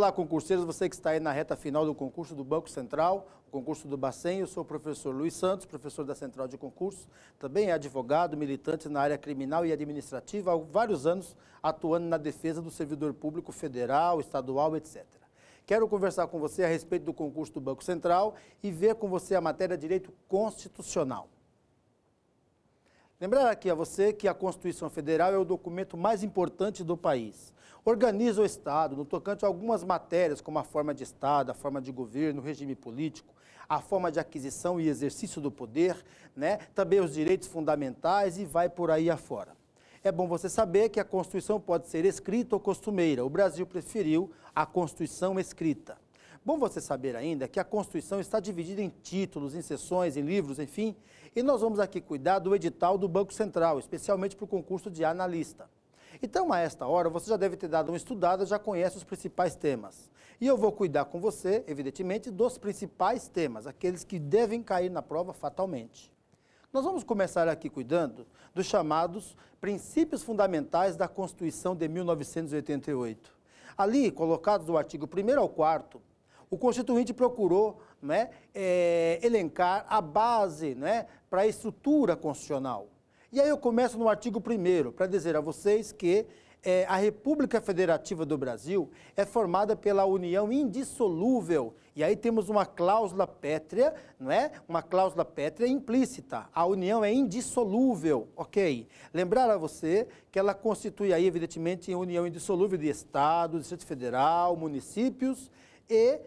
Olá, concurseiros, você que está aí na reta final do concurso do Banco Central, o concurso do Bacen. Eu sou o professor Luiz Santos, professor da Central de Concursos, também é advogado, militante na área criminal e administrativa, há vários anos atuando na defesa do servidor público federal, estadual, etc. Quero conversar com você a respeito do concurso do Banco Central e ver com você a matéria de direito constitucional. Lembrar aqui a você que a Constituição Federal é o documento mais importante do país. Organiza o Estado no tocante a algumas matérias, como a forma de Estado, a forma de governo, o regime político, a forma de aquisição e exercício do poder, também os direitos fundamentais e vai por aí afora. É bom você saber que a Constituição pode ser escrita ou costumeira. O Brasil preferiu a Constituição escrita. Bom você saber ainda que a Constituição está dividida em títulos, em seções, em livros, enfim, e nós vamos aqui cuidar do edital do Banco Central, especialmente para o concurso de analista. Então, a esta hora, você já deve ter dado uma estudada, já conhece os principais temas. E eu vou cuidar com você, evidentemente, dos principais temas, aqueles que devem cair na prova fatalmente. Nós vamos começar aqui cuidando dos chamados princípios fundamentais da Constituição de 1988. Ali, colocados do artigo 1º ao 4º, o Constituinte procurou elencar a base para a estrutura constitucional. E aí eu começo no artigo 1º, para dizer a vocês que a República Federativa do Brasil é formada pela união indissolúvel. E aí temos uma cláusula pétrea, uma cláusula pétrea implícita. A união é indissolúvel, ok? Lembrar a você que ela constitui aí, evidentemente, a união indissolúvel de Estado, Distrito Federal, municípios e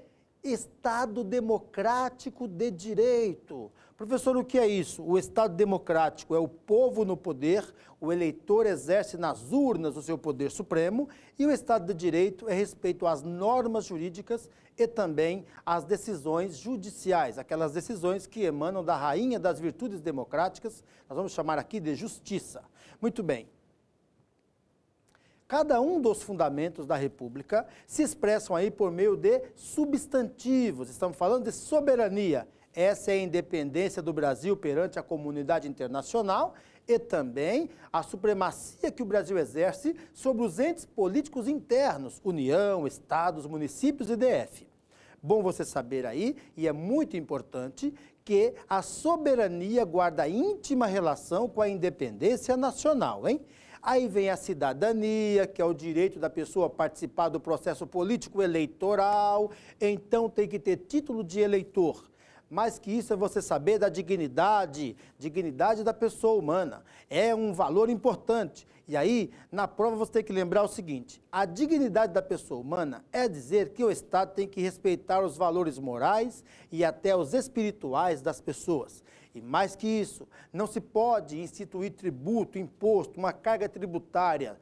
Estado democrático de direito. Professor, o que é isso? O Estado democrático é o povo no poder, o eleitor exerce nas urnas o seu poder supremo, e o Estado de direito é respeito às normas jurídicas e também às decisões judiciais, aquelas decisões que emanam da rainha das virtudes democráticas, nós vamos chamar aqui de justiça. Muito bem. Cada um dos fundamentos da República se expressam aí por meio de substantivos. Estamos falando de soberania. Essa é a independência do Brasil perante a comunidade internacional e também a supremacia que o Brasil exerce sobre os entes políticos internos, União, Estados, municípios e DF. Bom você saber aí, e é muito importante, que a soberania guarda íntima relação com a independência nacional, hein? Aí vem a cidadania, que é o direito da pessoa participar do processo político eleitoral, então tem que ter título de eleitor. Mais que isso é você saber da dignidade da pessoa humana. É um valor importante. E aí, na prova você tem que lembrar o seguinte, a dignidade da pessoa humana é dizer que o Estado tem que respeitar os valores morais e até os espirituais das pessoas. E mais que isso, não se pode instituir tributo, imposto, uma carga tributária,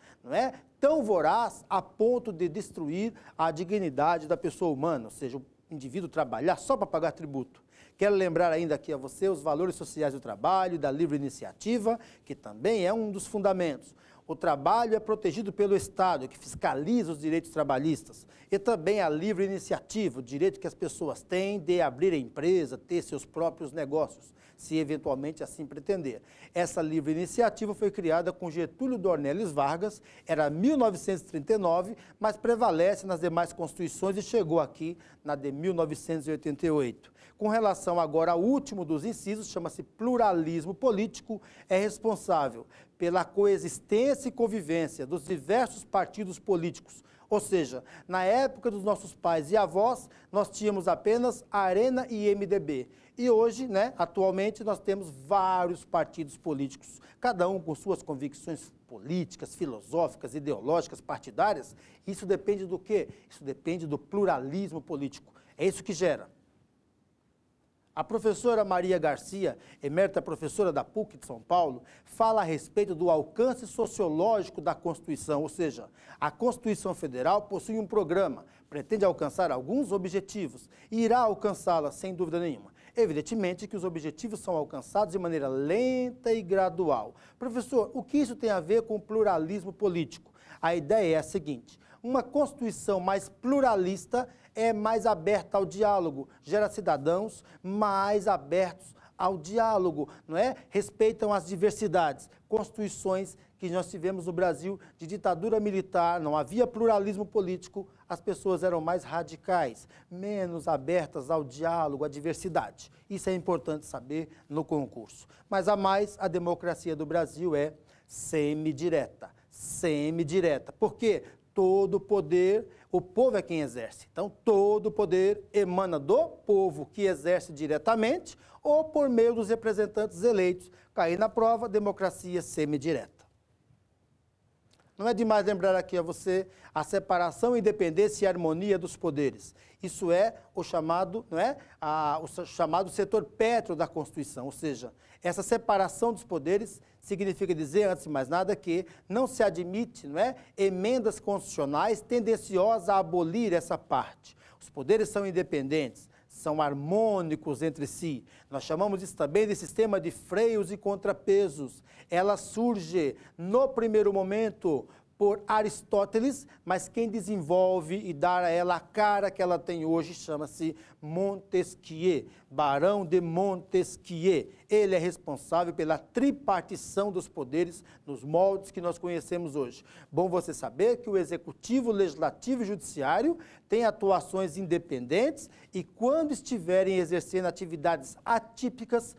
tão voraz a ponto de destruir a dignidade da pessoa humana, ou seja, o indivíduo trabalhar só para pagar tributo. Quero lembrar ainda aqui a você os valores sociais do trabalho, da livre iniciativa, que também é um dos fundamentos. O trabalho é protegido pelo Estado, que fiscaliza os direitos trabalhistas. E também a livre iniciativa, o direito que as pessoas têm de abrir a empresa, ter seus próprios negócios, se eventualmente assim pretender. Essa livre iniciativa foi criada com Getúlio Dornelles Vargas, era 1939, mas prevalece nas demais constituições e chegou aqui na de 1988. Com relação agora ao último dos incisos, chama-se pluralismo político, é responsável pela coexistência e convivência dos diversos partidos políticos. Ou seja, na época dos nossos pais e avós, nós tínhamos apenas Arena e MDB. E hoje, atualmente, nós temos vários partidos políticos, cada um com suas convicções políticas, filosóficas, ideológicas, partidárias. Isso depende do quê? Isso depende do pluralismo político. É isso que gera. A professora Maria Garcia, emérita professora da PUC de São Paulo, fala a respeito do alcance sociológico da Constituição, ou seja, a Constituição Federal possui um programa, pretende alcançar alguns objetivos e irá alcançá-la sem dúvida nenhuma. Evidentemente que os objetivos são alcançados de maneira lenta e gradual. Professor, o que isso tem a ver com o pluralismo político? A ideia é a seguinte, uma Constituição mais pluralista é mais aberta ao diálogo, gera cidadãos mais abertos ao diálogo, respeitam as diversidades. Constituições que nós tivemos no Brasil de ditadura militar, não havia pluralismo político, as pessoas eram mais radicais, menos abertas ao diálogo, à diversidade. Isso é importante saber no concurso. Mas a mais, a democracia do Brasil é semidireta. Semidireta. Por quê? Todo poder, o povo é quem exerce. Então, todo poder emana do povo, que exerce diretamente ou por meio dos representantes eleitos. Cair na prova, democracia semidireta. Não é demais lembrar aqui a você a separação, independência e harmonia dos poderes. Isso é o chamado, o chamado setor pétreo da Constituição, ou seja, essa separação dos poderes significa dizer, antes de mais nada, que não se admite, emendas constitucionais tendenciosas a abolir essa parte. Os poderes são independentes, são harmônicos entre si. Nós chamamos isso também de sistema de freios e contrapesos. Ela surge, no primeiro momento, por Aristóteles, mas quem desenvolve e dá a ela a cara que ela tem hoje chama-se Montesquieu, Barão de Montesquieu. Ele é responsável pela tripartição dos poderes nos moldes que nós conhecemos hoje. Bom você saber que o Executivo, Legislativo e Judiciário têm atuações independentes e quando estiverem exercendo atividades atípicas,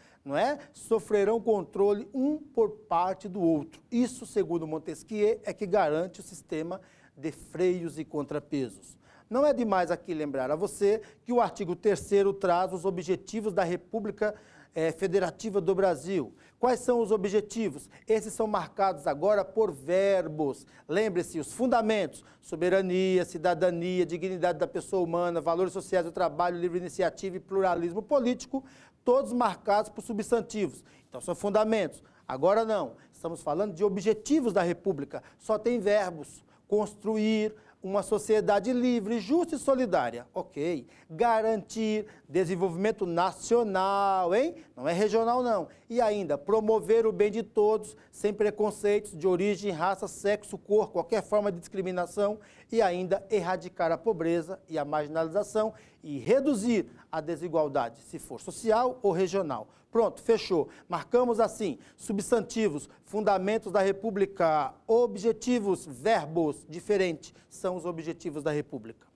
sofrerão controle um por parte do outro. Isso, segundo Montesquieu, é que garante o sistema de freios e contrapesos. Não é demais aqui lembrar a você que o artigo 3º traz os objetivos da República Federativa do Brasil. Quais são os objetivos? Esses são marcados agora por verbos. Lembre-se, os fundamentos: soberania, cidadania, dignidade da pessoa humana, valores sociais do trabalho, livre iniciativa e pluralismo político, todos marcados por substantivos. Então, são fundamentos. Agora não, estamos falando de objetivos da República. Só tem verbos: construir uma sociedade livre, justa e solidária. Ok. Garantir desenvolvimento nacional, hein? Não é regional, não. E ainda, promover o bem de todos, sem preconceitos de origem, raça, sexo, cor, qualquer forma de discriminação. E ainda, erradicar a pobreza e a marginalização e reduzir a desigualdade, se for social ou regional. Pronto, fechou. Marcamos assim: substantivos, fundamentos da República, objetivos, verbos, diferente, são os objetivos da República.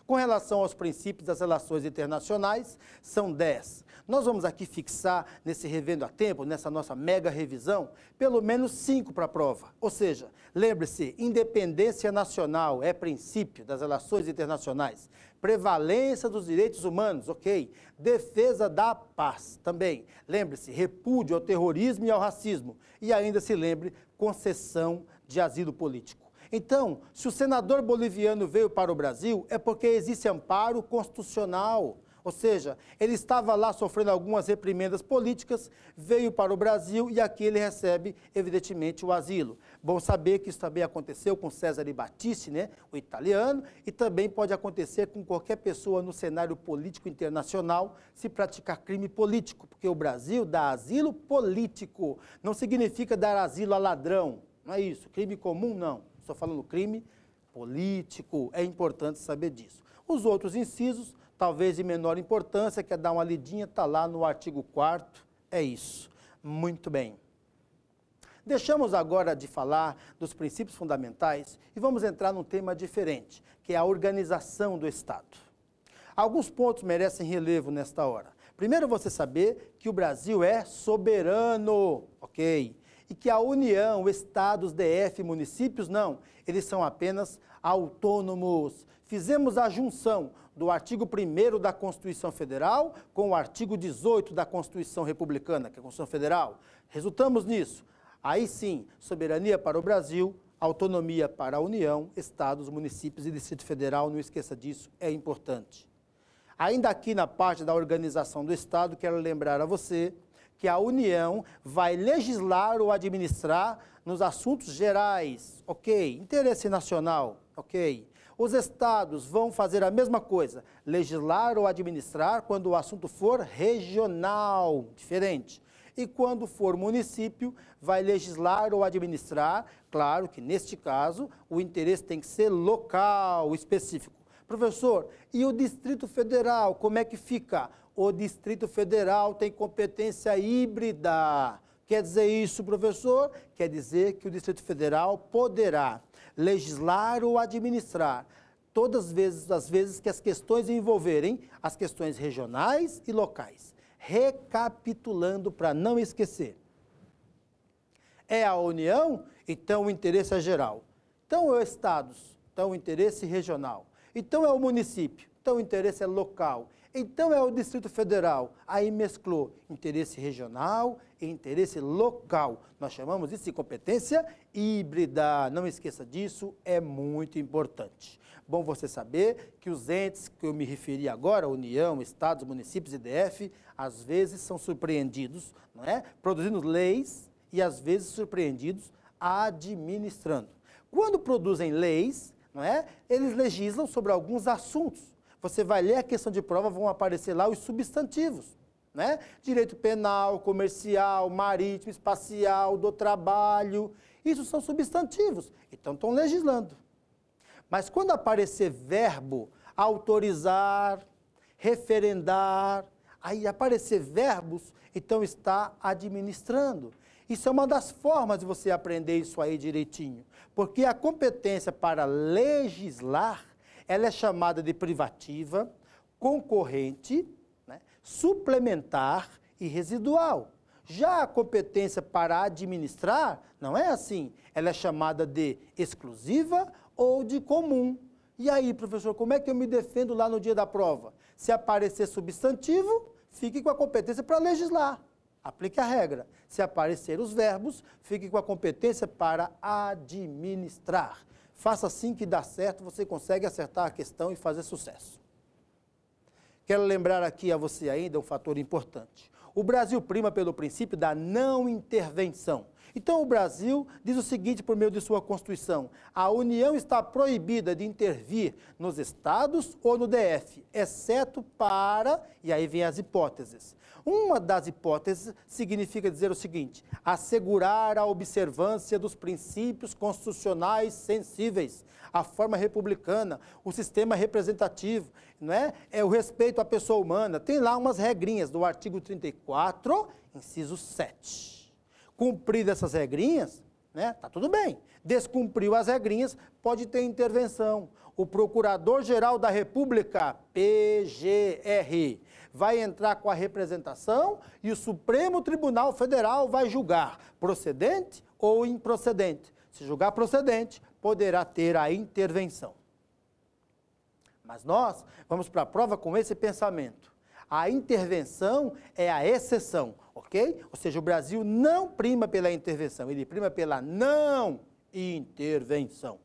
Com relação aos princípios das relações internacionais, são 10. Nós vamos aqui fixar, nesse Revendo a Tempo, nessa nossa mega revisão, pelo menos 5 para a prova. Ou seja, lembre-se, independência nacional é princípio das relações internacionais. Prevalência dos direitos humanos, ok. Defesa da paz, também. Lembre-se, repúdio ao terrorismo e ao racismo. E ainda se lembre, concessão de asilo político. Então, se o senador boliviano veio para o Brasil, é porque existe amparo constitucional. Ou seja, ele estava lá sofrendo algumas reprimendas políticas, veio para o Brasil e aqui ele recebe, evidentemente, o asilo. Bom saber que isso também aconteceu com Cesare Battisti, o italiano, e também pode acontecer com qualquer pessoa no cenário político internacional se praticar crime político, porque o Brasil dá asilo político, não significa dar asilo a ladrão, não é isso, crime comum não. Estou falando crime político, é importante saber disso. Os outros incisos, talvez de menor importância, quer dar uma lidinha, está lá no artigo 4º, é isso. Muito bem. Deixamos agora de falar dos princípios fundamentais e vamos entrar num tema diferente, que é a organização do Estado. Alguns pontos merecem relevo nesta hora. Primeiro, você saber que o Brasil é soberano, ok? E que a União, Estados, DF, municípios, não, eles são apenas autônomos. Fizemos a junção do artigo 1º da Constituição Federal com o artigo 18 da Constituição Republicana, que é a Constituição Federal. Resultamos nisso. Aí sim, soberania para o Brasil, autonomia para a União, Estados, municípios e Distrito Federal, não esqueça disso, é importante. Ainda aqui na parte da organização do Estado, quero lembrar a você que a União vai legislar ou administrar nos assuntos gerais, ok? Interesse nacional, ok? Os estados vão fazer a mesma coisa, legislar ou administrar quando o assunto for regional, diferente. E quando for município, vai legislar ou administrar, claro que neste caso o interesse tem que ser local, específico. Professor, e o Distrito Federal, como é que fica? O Distrito Federal tem competência híbrida. Quer dizer isso, professor? Quer dizer que o Distrito Federal poderá legislar ou administrar, todas as vezes que as questões envolverem as questões regionais e locais. Recapitulando para não esquecer. É a União, então o interesse é geral. Então é o Estados, então o interesse regional. Então é o município, então o interesse é local. Então é o Distrito Federal. Aí mesclou interesse regional e interesse local. Nós chamamos isso de competência híbrida. Não esqueça disso, é muito importante. Bom você saber que os entes que eu me referi agora, União, Estados, municípios e DF, às vezes são surpreendidos, não é? Produzindo leis e às vezes surpreendidos administrando. Quando produzem leis, não é? Eles legislam sobre alguns assuntos. Você vai ler a questão de prova, vão aparecer lá os substantivos, né? Direito penal, comercial, marítimo, espacial, do trabalho. Isso são substantivos. Então estão legislando. Mas quando aparecer verbo, autorizar, referendar, aí aparecer verbos, então está administrando. Isso é uma das formas de você aprender isso aí direitinho. Porque a competência para legislar, ela é chamada de privativa, concorrente, né, suplementar e residual. Já a competência para administrar, não é assim. Ela é chamada de exclusiva ou de comum. E aí, professor, como é que eu me defendo lá no dia da prova? Se aparecer substantivo, fique com a competência para legislar. Aplique a regra. Se aparecer os verbos, fique com a competência para administrar. Faça assim que dá certo, você consegue acertar a questão e fazer sucesso. Quero lembrar aqui a você ainda um fator importante. O Brasil prima pelo princípio da não intervenção. Então o Brasil diz o seguinte por meio de sua Constituição: a União está proibida de intervir nos estados ou no DF, exceto para, e aí vem as hipóteses. Uma das hipóteses significa dizer o seguinte: assegurar a observância dos princípios constitucionais sensíveis, a forma republicana, o sistema representativo, não é? É o respeito à pessoa humana. Tem lá umas regrinhas do artigo 34, inciso 7. Cumpridas essas regrinhas, né? Tá tudo bem. Descumpriu as regrinhas, pode ter intervenção. O Procurador-Geral da República, PGR, vai entrar com a representação e o Supremo Tribunal Federal vai julgar procedente ou improcedente. Se julgar procedente, poderá ter a intervenção. Mas nós vamos para a prova com esse pensamento. A intervenção é a exceção, ok? Ou seja, o Brasil não prima pela intervenção, ele prima pela não intervenção.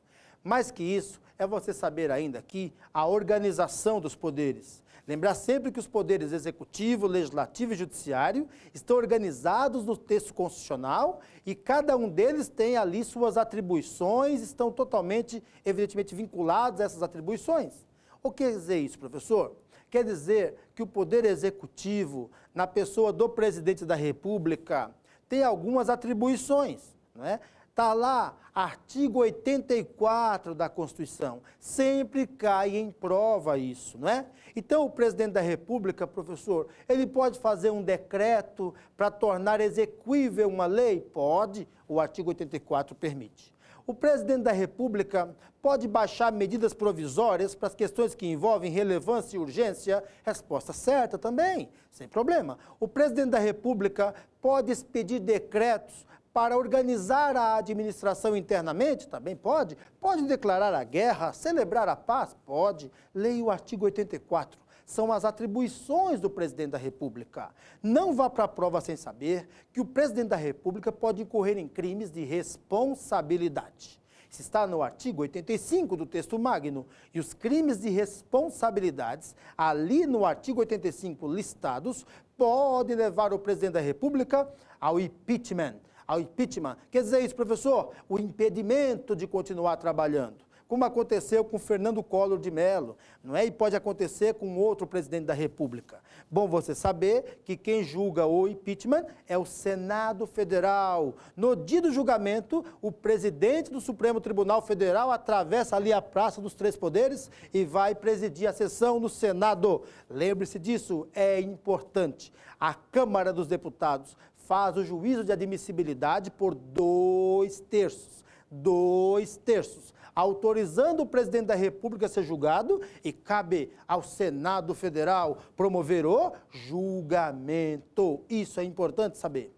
Mais que isso, é você saber ainda aqui a organização dos poderes. Lembrar sempre que os poderes executivo, legislativo e judiciário estão organizados no texto constitucional e cada um deles tem ali suas atribuições, estão totalmente, evidentemente, vinculados a essas atribuições. O que quer dizer isso, professor? Quer dizer que o Poder Executivo, na pessoa do Presidente da República, tem algumas atribuições, não é? Está lá, artigo 84 da Constituição, sempre cai em prova isso, não é? Então, o Presidente da República, professor, ele pode fazer um decreto para tornar execuível uma lei? Pode, o artigo 84 permite. O Presidente da República pode baixar medidas provisórias para as questões que envolvem relevância e urgência? Resposta certa também, sem problema. O Presidente da República pode expedir decretos para organizar a administração internamente? Também pode. Pode declarar a guerra, celebrar a paz? Pode. Leia o artigo 84. São as atribuições do Presidente da República. Não vá para a prova sem saber que o Presidente da República pode incorrer em crimes de responsabilidade. Isso está no artigo 85 do texto magno. E os crimes de responsabilidades, ali no artigo 85 listados, podem levar o Presidente da República ao impeachment. Ao impeachment. Quer dizer isso, professor? O impedimento de continuar trabalhando. Como aconteceu com Fernando Collor de Mello, não é? E pode acontecer com outro presidente da República. Bom você saber que quem julga o impeachment é o Senado Federal. No dia do julgamento, o presidente do Supremo Tribunal Federal atravessa ali a Praça dos Três Poderes e vai presidir a sessão no Senado. Lembre-se disso, é importante. A Câmara dos Deputados faz o juízo de admissibilidade por 2/3. 2/3. autorizando o presidente da República a ser julgado e cabe ao Senado Federal promover o julgamento. Isso é importante saber.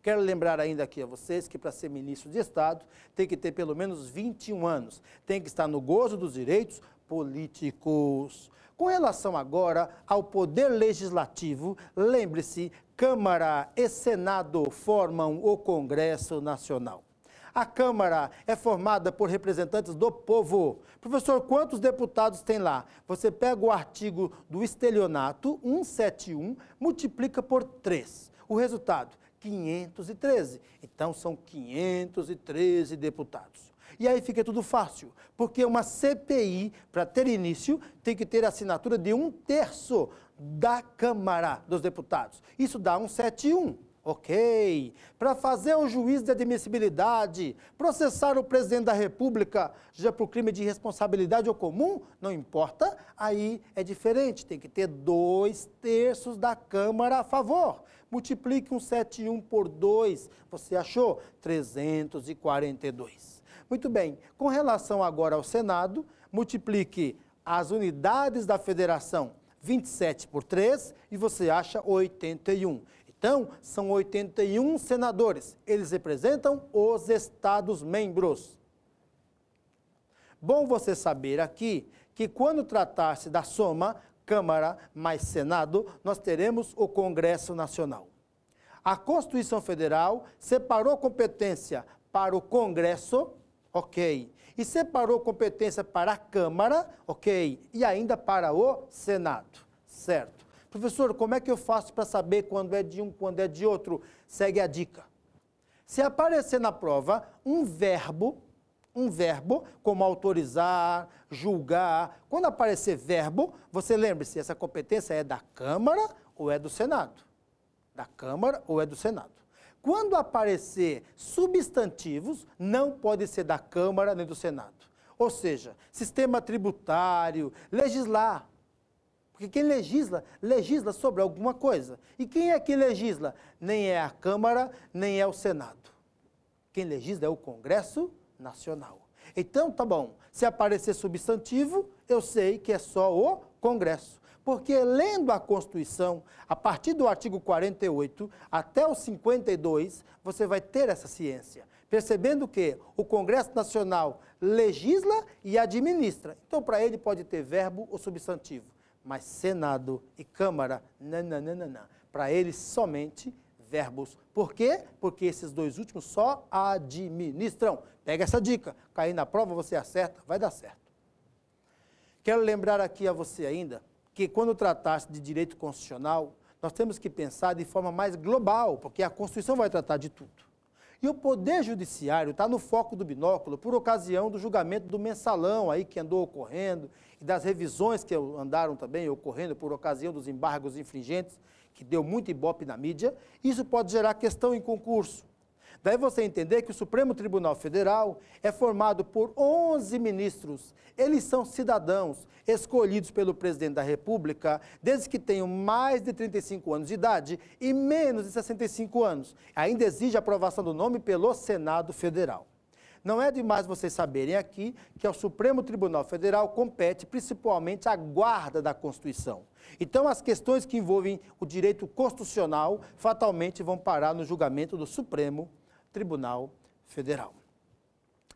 Quero lembrar ainda aqui a vocês que para ser ministro de Estado tem que ter pelo menos 21 anos, tem que estar no gozo dos direitos políticos. Com relação agora ao poder legislativo, lembre-se, Câmara e Senado formam o Congresso Nacional. A Câmara é formada por representantes do povo. Professor, quantos deputados tem lá? Você pega o artigo do estelionato, 171, multiplica por 3. O resultado, 513. Então, são 513 deputados. E aí fica tudo fácil, porque uma CPI, para ter início, tem que ter a assinatura de 1/3 da Câmara dos Deputados. Isso dá 171. Ok. Para fazer o juízo de admissibilidade, processar o presidente da República, já por crime de responsabilidade ou comum, não importa, aí é diferente, tem que ter 2/3 da Câmara a favor. Multiplique 171 por 2, você achou? 342. Muito bem, com relação agora ao Senado, multiplique as unidades da federação, 27 por 3, e você acha 81. Então, são 81 senadores, eles representam os Estados-membros. Bom você saber aqui que quando tratar-se da soma Câmara mais Senado, nós teremos o Congresso Nacional. A Constituição Federal separou competência para o Congresso, ok, e separou competência para a Câmara, ok, e ainda para o Senado, certo. Professor, como é que eu faço para saber quando é de um, quando é de outro? Segue a dica. Se aparecer na prova um verbo como autorizar, julgar, quando aparecer verbo, você lembre-se, essa competência é da Câmara ou é do Senado? Da Câmara ou é do Senado? Quando aparecer substantivos, não pode ser da Câmara nem do Senado. Ou seja, sistema tributário, legislar. Porque quem legisla, legisla sobre alguma coisa. E quem é que legisla? Nem é a Câmara, nem é o Senado. Quem legisla é o Congresso Nacional. Então, tá bom, se aparecer substantivo, eu sei que é só o Congresso. Porque lendo a Constituição, a partir do artigo 48 até o 52, você vai ter essa ciência. Percebendo que o Congresso Nacional legisla e administra. Então, para ele pode ter verbo ou substantivo. Mas Senado e Câmara, não. Para eles, somente verbos. Por quê? Porque esses dois últimos só administram. Pega essa dica. Cair na prova, você acerta, vai dar certo. Quero lembrar aqui a você ainda que quando tratar-se de direito constitucional, nós temos que pensar de forma mais global, porque a Constituição vai tratar de tudo. E o Poder Judiciário está no foco do binóculo por ocasião do julgamento do mensalão aí que andou ocorrendo e das revisões que andaram também ocorrendo por ocasião dos embargos infringentes, que deu muito ibope na mídia. Isso pode gerar questão em concurso. Daí você entender que o Supremo Tribunal Federal é formado por 11 ministros. Eles são cidadãos escolhidos pelo presidente da República, desde que tenham mais de 35 anos de idade e menos de 65 anos. Ainda exige a aprovação do nome pelo Senado Federal. Não é demais vocês saberem aqui que ao Supremo Tribunal Federal compete principalmente a guarda da Constituição. Então, as questões que envolvem o direito constitucional fatalmente vão parar no julgamento do Supremo Tribunal Federal.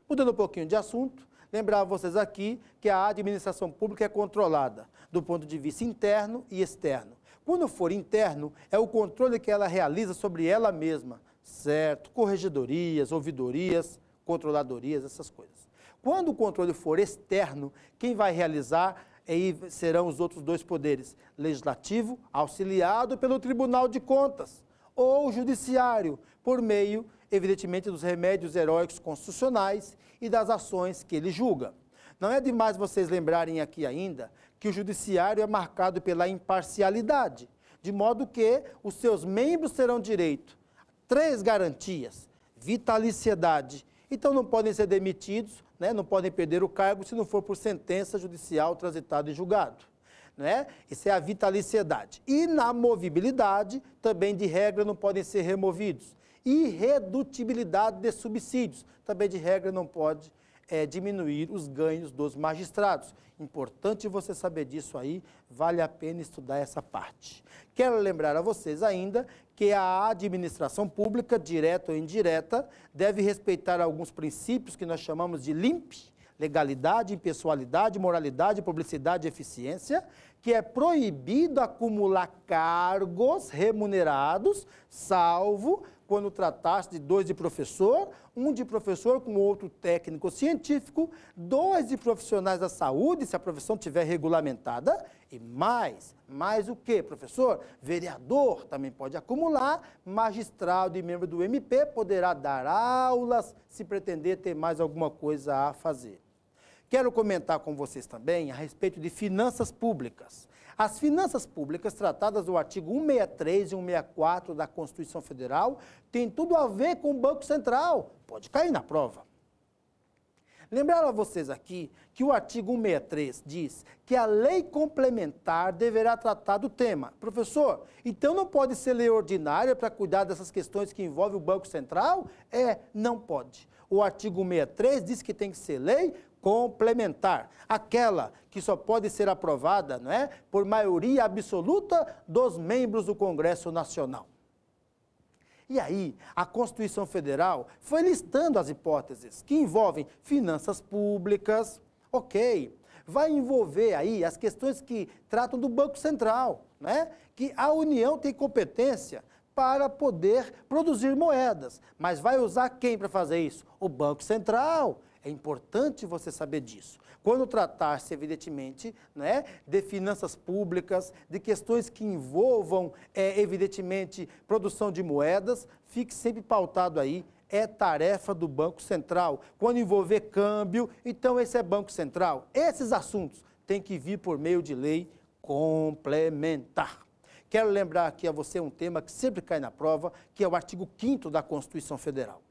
Mudando um pouquinho de assunto, lembrar vocês aqui que a administração pública é controlada do ponto de vista interno e externo. Quando for interno, é o controle que ela realiza sobre ela mesma, certo? Corregedorias, ouvidorias, controladorias, essas coisas. Quando o controle for externo, quem vai realizar aí serão os outros dois poderes, legislativo, auxiliado pelo Tribunal de Contas, ou judiciário, por meio, evidentemente, dos remédios heróicos constitucionais e das ações que ele julga. Não é demais vocês lembrarem aqui ainda que o judiciário é marcado pela imparcialidade, de modo que os seus membros terão direito a 3 garantias: vitaliciedade, então não podem ser demitidos, né, não podem perder o cargo se não for por sentença judicial transitada e julgado. Né? Isso é a vitaliciedade. Inamovibilidade, também de regra não podem ser removidos. Irredutibilidade de subsídios, também de regra não pode diminuir os ganhos dos magistrados. Importante você saber disso aí, vale a pena estudar essa parte. Quero lembrar a vocês ainda que a administração pública, direta ou indireta, deve respeitar alguns princípios que nós chamamos de LIMP, legalidade, impessoalidade, moralidade, publicidade e eficiência, que é proibido acumular cargos remunerados, salvo quando tratasse de 2 de professor, 1 de professor com outro técnico científico, 2 de profissionais da saúde, se a profissão estiver regulamentada, e mais o que, professor? Vereador também pode acumular, magistrado e membro do MP poderá dar aulas, se pretender ter mais alguma coisa a fazer. Quero comentar com vocês também a respeito de finanças públicas. As finanças públicas, tratadas no artigo 163 e 164 da Constituição Federal, têm tudo a ver com o Banco Central. Pode cair na prova. Lembrar a vocês aqui que o artigo 163 diz que a lei complementar deverá tratar do tema. Professor, então não pode ser lei ordinária para cuidar dessas questões que envolvem o Banco Central? Não pode. O artigo 163 diz que tem que ser lei complementar, aquela que só pode ser aprovada, por maioria absoluta dos membros do Congresso Nacional. E aí, a Constituição Federal foi listando as hipóteses que envolvem finanças públicas, vai envolver aí as questões que tratam do Banco Central, que a União tem competência para poder produzir moedas, mas vai usar quem para fazer isso? O Banco Central. É importante você saber disso. Quando tratar-se, evidentemente, de finanças públicas, de questões que envolvam, evidentemente, produção de moedas, fique sempre pautado aí, é tarefa do Banco Central. Quando envolver câmbio, então esse é Banco Central. Esses assuntos têm que vir por meio de lei complementar. Quero lembrar aqui a você um tema que sempre cai na prova, que é o artigo 5º da Constituição Federal.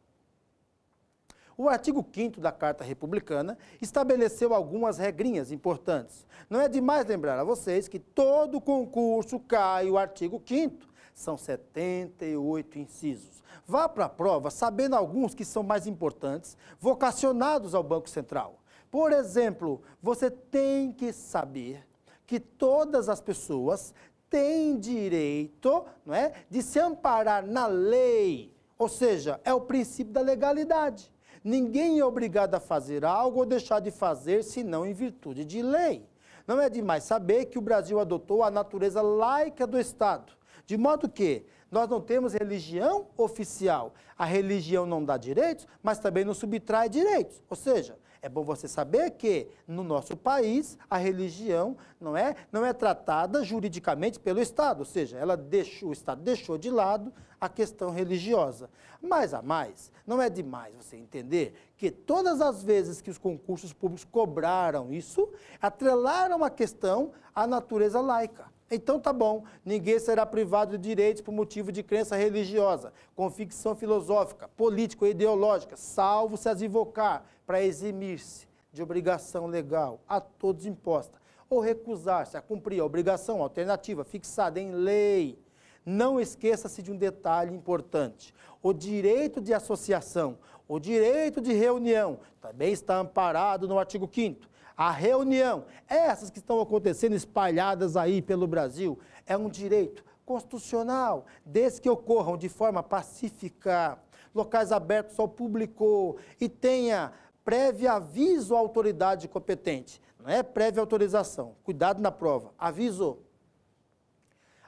O artigo 5º da Carta Republicana estabeleceu algumas regrinhas importantes. Não é demais lembrar a vocês que todo concurso cai o artigo 5º. São 78 incisos. Vá para a prova sabendo alguns que são mais importantes, vocacionados ao Banco Central. Por exemplo, você tem que saber que todas as pessoas têm direito, de se amparar na lei. Ou seja, é o princípio da legalidade. Ninguém é obrigado a fazer algo ou deixar de fazer, senão em virtude de lei. Não é demais saber que o Brasil adotou a natureza laica do Estado, de modo que nós não temos religião oficial. A religião não dá direitos, mas também não subtrai direitos. Ou seja, é bom você saber que, no nosso país, a religião não é tratada juridicamente pelo Estado, ou seja, o Estado deixou de lado a questão religiosa. Mas, a mais, não é demais você entender que todas as vezes que os concursos públicos cobraram isso, atrelaram a questão à natureza laica. Então tá bom, ninguém será privado de direitos por motivo de crença religiosa, convicção filosófica, política ou ideológica, salvo se as invocar para eximir-se de obrigação legal a todos imposta, ou recusar-se a cumprir a obrigação alternativa fixada em lei. Não esqueça-se de um detalhe importante. O direito de associação, o direito de reunião, também está amparado no artigo 5º. A reunião, essas que estão acontecendo espalhadas aí pelo Brasil, é um direito constitucional, desde que ocorram de forma pacífica, locais abertos ao público e tenha prévio aviso à autoridade competente. Não é prévia autorização, cuidado na prova, avisou.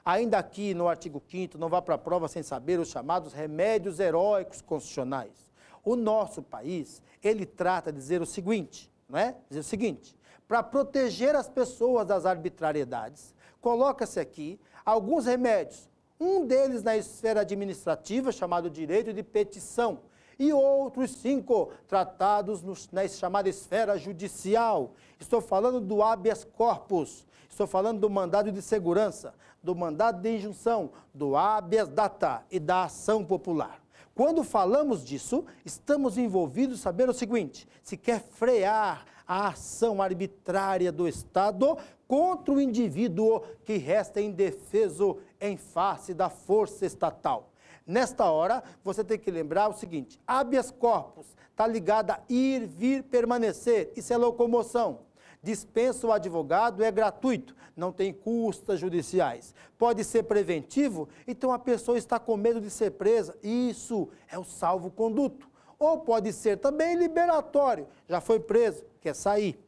Ainda aqui no artigo 5º, não vá para a prova sem saber os chamados remédios heróicos constitucionais. O nosso país, ele trata de dizer o seguinte, dizer o seguinte, para proteger as pessoas das arbitrariedades, coloca-se aqui alguns remédios, um deles na esfera administrativa, chamado direito de petição, e outros 5 tratados na chamada esfera judicial. Estou falando do habeas corpus, estou falando do mandado de segurança, do mandado de injunção, do habeas data e da ação popular. Quando falamos disso, estamos envolvidos sabendo o seguinte, se quer frear a ação arbitrária do Estado contra o indivíduo que resta indefeso em face da força estatal. Nesta hora, você tem que lembrar o seguinte: habeas corpus está ligado a ir, vir, permanecer. Isso é locomoção. Dispensa o advogado, é gratuito, não tem custas judiciais. Pode ser preventivo, então a pessoa está com medo de ser presa. Isso é o salvo-conduto. Ou pode ser também liberatório, já foi preso, quer sair.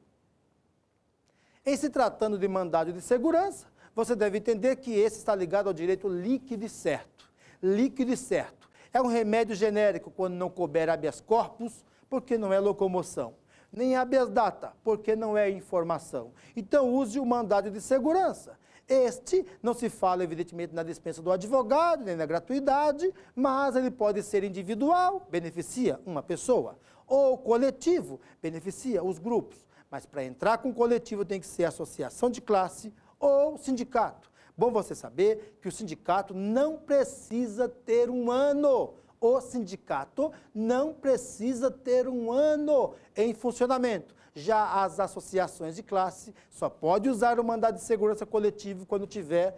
Em se tratando de mandado de segurança, você deve entender que esse está ligado ao direito líquido e certo. Líquido e certo. É um remédio genérico quando não couber habeas corpus, porque não é locomoção. Nem habeas data, porque não é informação. Então use o mandado de segurança. Este não se fala, evidentemente, na dispensa do advogado, nem na gratuidade, mas ele pode ser individual, beneficia uma pessoa, ou coletivo, beneficia os grupos. Mas para entrar com coletivo tem que ser associação de classe ou sindicato. Bom você saber que o sindicato não precisa ter um ano. O sindicato não precisa ter um ano em funcionamento. Já as associações de classe só pode usar o mandado de segurança coletivo quando tiver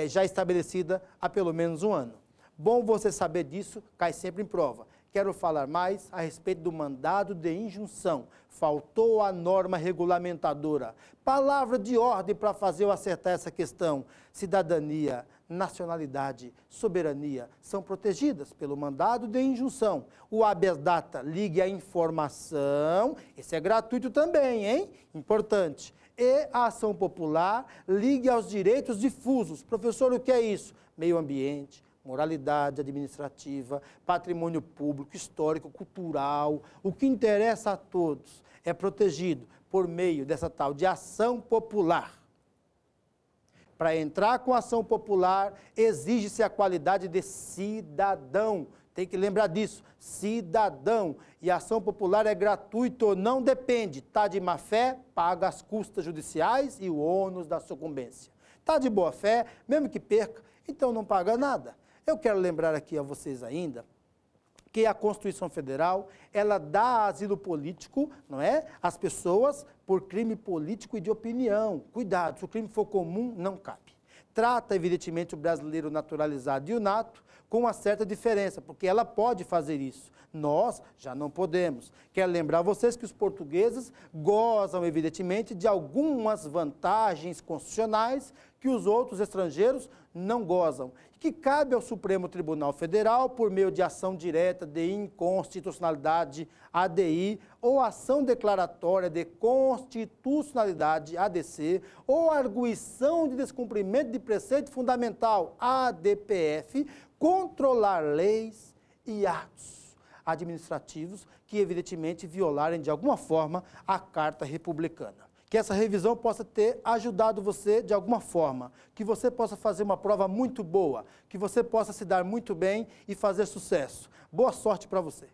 já estabelecida há pelo menos um ano. Bom você saber disso, cai sempre em prova. Quero falar mais a respeito do mandado de injunção. Faltou a norma regulamentadora. Palavra de ordem para fazer eu acertar essa questão. Cidadania, nacionalidade, soberania são protegidas pelo mandado de injunção. O habeas data ligue à informação, esse é gratuito também, hein? Importante. E a ação popular ligue aos direitos difusos. Professor, o que é isso? Meio ambiente, moralidade administrativa, patrimônio público, histórico, cultural. O que interessa a todos é protegido por meio dessa tal de ação popular. Para entrar com ação popular, exige-se a qualidade de cidadão. Tem que lembrar disso, cidadão. E a ação popular é gratuita, não depende. Está de má fé, paga as custas judiciais e o ônus da sucumbência. Está de boa fé, mesmo que perca, então não paga nada. Eu quero lembrar aqui a vocês ainda que a Constituição Federal, ela dá asilo político, não é? Às pessoas por crime político e de opinião. Cuidado, se o crime for comum, não cabe. Trata, evidentemente, o brasileiro naturalizado e o nato com uma certa diferença, porque ela pode fazer isso. Nós já não podemos. Quero lembrar vocês que os portugueses gozam, evidentemente, de algumas vantagens constitucionais que os outros estrangeiros não gozam, que cabe ao Supremo Tribunal Federal, por meio de ação direta de inconstitucionalidade, ADI, ou ação declaratória de constitucionalidade, ADC, ou arguição de descumprimento de preceito fundamental, ADPF, controlar leis e atos administrativos que, evidentemente, violarem de alguma forma a Carta Republicana. Que essa revisão possa ter ajudado você de alguma forma, que você possa fazer uma prova muito boa, que você possa se dar muito bem e fazer sucesso. Boa sorte para você!